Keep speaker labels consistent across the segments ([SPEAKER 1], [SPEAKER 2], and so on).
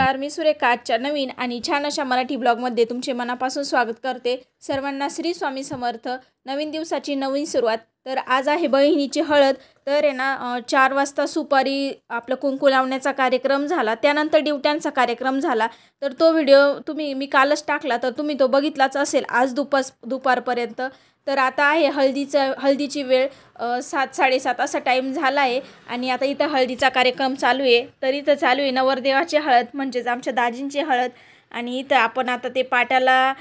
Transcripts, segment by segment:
[SPEAKER 1] नमस्कार, मी सुरेखा आजच्या नवीन आणि छान अशा मराठी ब्लॉगमध्ये तुमचे मनापासून स्वागत करते। सर्वांना श्री स्वामी समर्थ। नवीन दिवसाची नवीन सुरुवात। तर आज आहे बहिणीची हळद। तर आहे ना 4 वाजता सुपारी आपलं कुंकू लावण्याचा कार्यक्रम झाला, त्यानंतर ड्युट्यांचा कार्यक्रम झाला। तर तो व्हिडिओ मी कालच टाकला, तर तुम्ही तो बघितलाच असेल आज दुपारपर्यंत। तर आता आहे हळदीची वेळ 7-7:30 असा टाइम झाला आहे आणि आता इथं हळदीचा कार्यक्रम चालू आहे। तर इथं चालू आहे नवरदेवाची हळद, म्हणजेच आमच्या दाजींची हळद। आणि इथं आपण आता ते पाटाला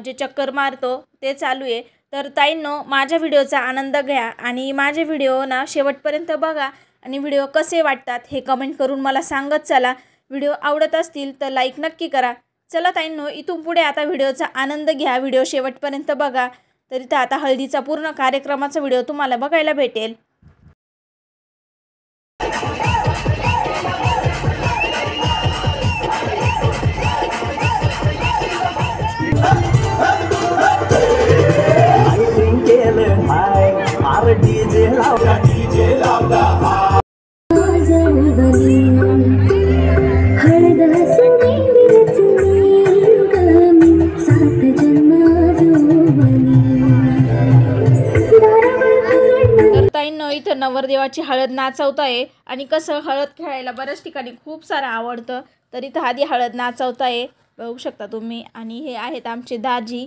[SPEAKER 1] जे चक्कर मारतो ते चालू आहे। तर ताईंनो, माझ्या व्हिडिओचा आनंद घ्या आणि माझे व्हिडिओ ना शेवटपर्यंत बघा आणि व्हिडिओ कसे वाटतात हे कमेंट करून मला सांगत चला। व्हिडिओ आवडत असतील तर लाईक नक्की करा। चला ताईंनो, इथून पुढे आता व्हिडिओचा आनंद घ्या, व्हिडिओ शेवटपर्यंत बघा। तर इथं आता हळदीचा पूर्ण कार्यक्रमाचा व्हिडिओ तुम्हाला बघायला भेटेल। इथं नवरदेवाची हळद नाचवताय आणि कसं हळद खेळायला बऱ्याच ठिकाणी खूप सारं आवडतं। तर इथं आधी हळद नाचवताय, बघू शकता तुम्ही। आणि हे आहेत आमचे दाजी।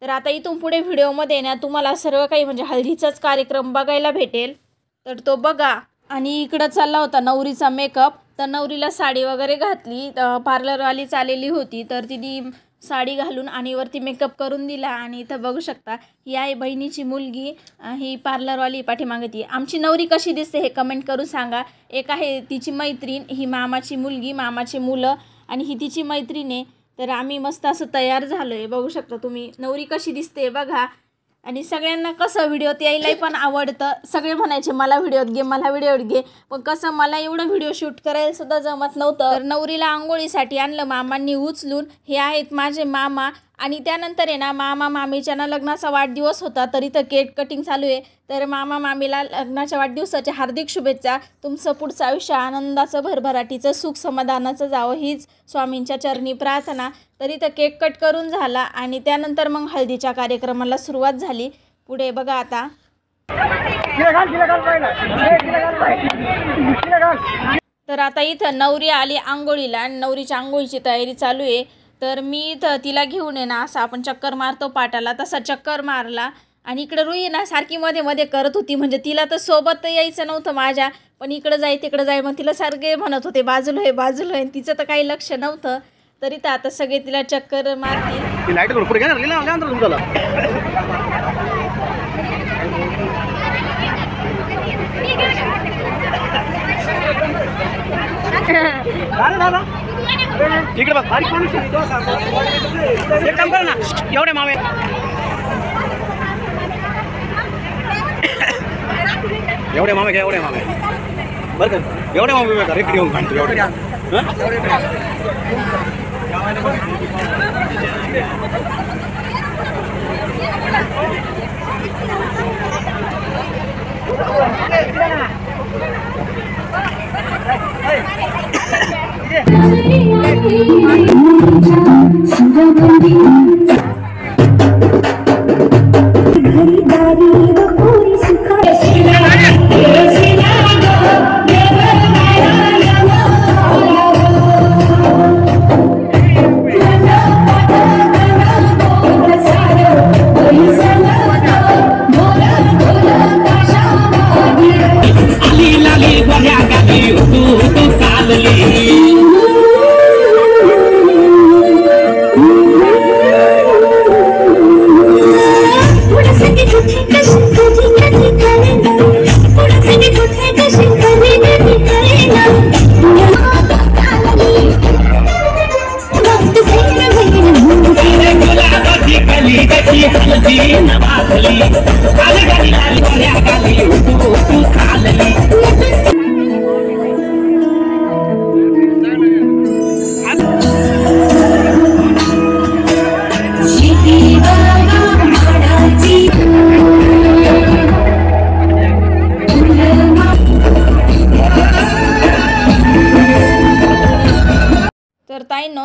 [SPEAKER 1] तर आता इथून पुढे व्हिडिओमध्ये ना तुम्हाला सर्व काही म्हणजे हळदीचाच कार्यक्रम बघायला भेटेल, तर तो बघा। आणि इकडं चालला होता नवरीचा मेकअप। तर नवरीला साडी वगैरे घातली, पार्लरवाली चाललेली होती, तर तिने साडी घालून आणि वरती मेकअप करून दिला। आणि इथं बघू शकता ही आहे बहिणीची मुलगी, ही पार्लरवाली पाठीमागे ती। आमची नवरी कशी दिसते हे कमेंट करून सांगा। एक आहे तिची मैत्रीण, ही मामाची मुलगी, मामाची मुलं आणि ही तिची मैत्रीण आहे। तर आम्ही मस्त असं तयार झालो आहे, बघू शकता तुम्ही नवरी कशी दिसते बघा। आणि सगळ्यांना कसं व्हिडिओत यायलाही पण आवडतं। सगळे म्हणायचे मला व्हिडिओत घे, मला व्हिडिओत घे, पण कसं मला एवढं व्हिडिओ शूट करायला सुद्धा जमत नव्हतं। तर नवरीला आंघोळीसाठी आणलं मामांनी उचलून। हे आहेत माझे मामा। आणि त्यानंतर आहे ना मामा मामीच्या ना लग्नाचा वाढदिवस होता, तर इथं केक कटिंग चालू आहे। तर मामा मामीला लग्नाच्या वाढदिवसाच्या हार्दिक शुभेच्छा। तुमचं पुढचं आयुष्य आनंदाचं, भरभराटीचं, सुख समाधानाचं जावं हीच स्वामींच्या चरणी प्रार्थना। तर इथं केक कट करून झाला आणि त्यानंतर मग हळदीच्या कार्यक्रमाला सुरुवात झाली। पुढे बघा आता। तर आता इथं नवरी आली आंघोळीला आणि नवरीच्या आंघोळीची तयारी चालू आहे। तर मी इथं तिला घेऊन आहे ना असं आपण चक्कर मारतो पाटाला, तसा चक्कर मारला। आणि इकडं रुई ना सारखी मध्ये मध्ये करत होती, म्हणजे तिला तर सोबत यायचं नव्हतं माझ्या, पण इकडं जाय तिकडं जाय, मग तिला सारखे म्हणत होते बाजूला आहे बाजूला आहे, तिचं तर काही लक्ष नव्हतं। तर इथं आता सगळे तिला चक्कर मारतील।
[SPEAKER 2] इकडे बघ, बारीक माणूस आहे, तो सांगतो एक काम कर ना, एवढे मामे एवढे मामे घ्या, एवढे मामे बरं का, एवढे मामे बघा रेकडी होऊन काढतो एवढे।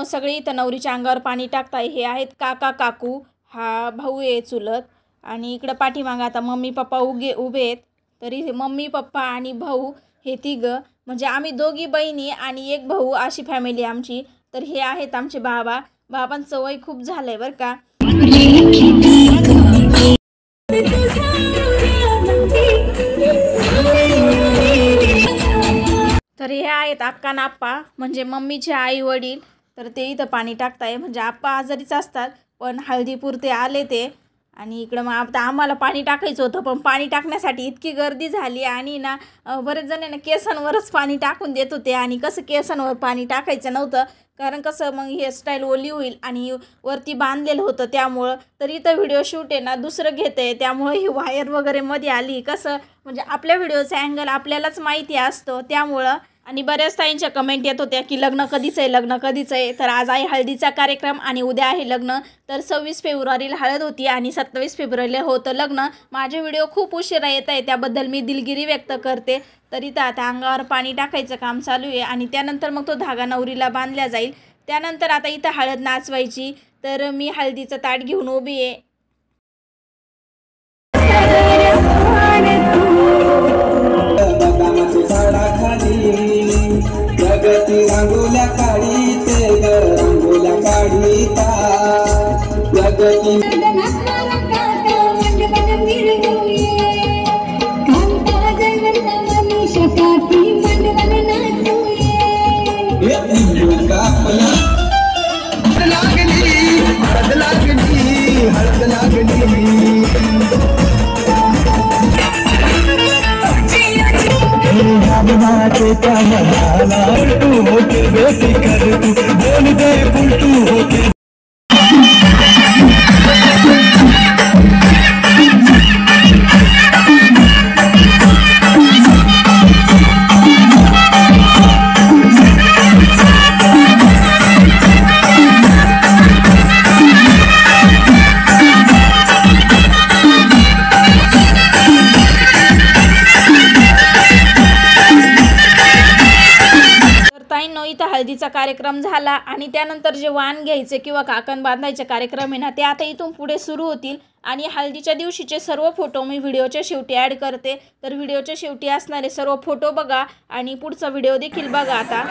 [SPEAKER 1] सगळे इथं नवरीच्या अंगावर पाणी टाकताय। हे आहेत काका काकू, हा भाऊ आहे चुलत, आणि इकडं पाठीमागं आता मम्मी पप्पा उभे आहेत। तरी मम्मी पप्पा आणि भाऊ हे तिघं, म्हणजे आम्ही दोघी बहिणी आणि एक भाऊ अशी फॅमिली आमची। तर हे आहेत आमचे बाबांचं वय खूप झालंय बरं का। तर हे आहेत अक्का आणि आप्पा, म्हणजे मम्मीचे आई वडील। तर ते इथं पाणी टाकताय, म्हणजे आप्पा आजारीच असतात पण हळदीपुरते आले ते। आणि इकडं मग आता आम्हाला पाणी टाकायचं होतं, पण पाणी टाकण्यासाठी इतकी गर्दी झाली आणि ना बरेच जण ना केसांवरच पाणी टाकून देत होते। आणि कसं केसांवर पाणी टाकायचं नव्हतं, कारण कसं मग हेअरस्टाईल ओली होईल आणि वरती बांधलेलं होतं त्यामुळं। तर इथं व्हिडिओ शूट आहे ना दुसरं घेतं आहे, त्यामुळं ही वायर वगैरे मध्ये आली। कसं म्हणजे आपल्या व्हिडिओचा अँगल आपल्यालाच माहिती असतो त्यामुळं। आणि बऱ्याच ताईंच्या कमेंट येत होत्या की लग्न कधीच आहे, लग्न कधीच आहे। तर आज आहे हळदीचा कार्यक्रम आणि उद्या आहे लग्न। तर 26 फेब्रुवारीला हळद होती आणि 27 फेब्रुवारीला होतं लग्न। माझे व्हिडिओ खूप उशिरा येत आहे, त्याबद्दल मी दिलगिरी व्यक्त करते। तर इथं आता अंगावर पाणी टाकायचं काम चालू आहे आणि त्यानंतर मग तो धागा नवरीला बांधला जाईल। त्यानंतर आता इथं हळद नाचवायची। तर मी हळदीचं ताट घेऊन उभी आहे।
[SPEAKER 3] जगती रांगोल्या काढीते रांगोल्या काढीता जगती हळद लागली त्या मनाला तू होते बेटी कर तू बोल दे तू होते।
[SPEAKER 1] इथं हळदीचा कार्यक्रम झाला आणि त्यानंतर जे वाण घ्यायचे किंवा काकण बांधायचे कार्यक्रम आहे ना ते आता इथून पुढे सुरू होतील। आणि हळदीच्या दिवशीचे सर्व फोटो मी व्हिडिओच्या शेवटी ॲड करते। तर व्हिडिओच्या शेवटी असणारे सर्व फोटो बघा आणि पुढचा व्हिडिओ देखील बघा आता।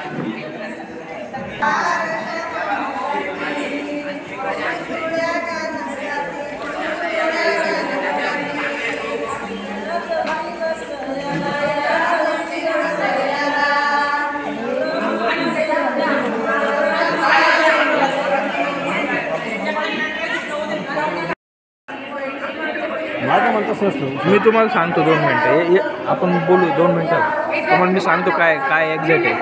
[SPEAKER 2] माझं म्हणतो असतं
[SPEAKER 4] मी तुम्हाला सांगतो 2 मिनटं आपण बोलू 2 मिनटात तुम्हाला मी सांगतो काय काय एक्झॅक्ट आहे।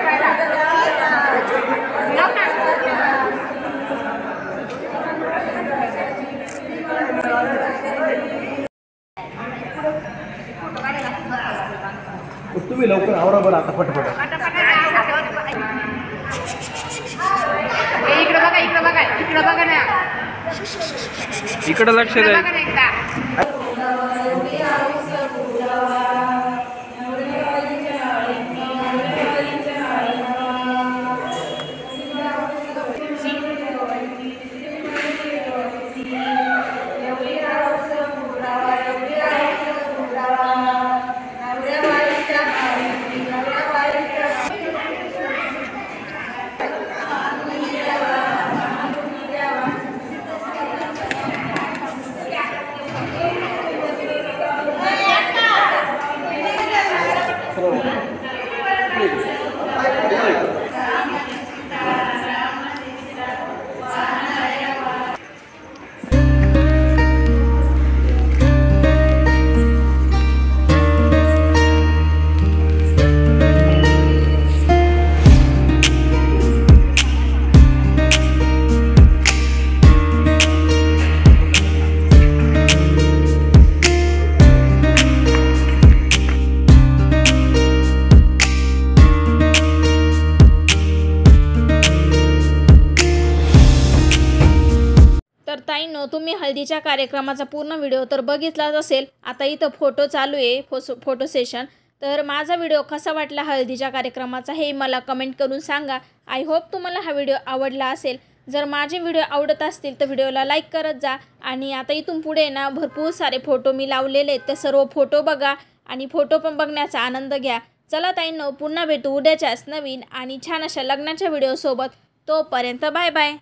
[SPEAKER 2] तुम्ही लवकर आवरा बरं आता पटपट।
[SPEAKER 4] इकडं लक्ष द्या।
[SPEAKER 1] तुम्ही हळदीच्या कार्यक्रमाचा पूर्ण व्हिडिओ तर बघितलाच असेल। आता इथं फोटो चालू आहे, फोटो सेशन। तर माझा व्हिडिओ कसा वाटला हळदीच्या कार्यक्रमाचा हे मला कमेंट करून सांगा. आय होप तुम्हाला हा व्हिडिओ आवडला असेल. जर माझे व्हिडिओ आवडत असतील तर व्हिडिओला लाईक करत जा. आणि आता इथून पुढे ना भरपूर सारे फोटो मी लावलेले आहेत, ते सर्व फोटो बघा आणि फोटो पण बघण्याचा आनंद घ्या. चला ताईंनो, पुन्हा भेटू उद्याच्याच नवीन आणि छान अशा लग्नाच्या व्हिडिओसोबत. तोपर्यंत बाय बाय.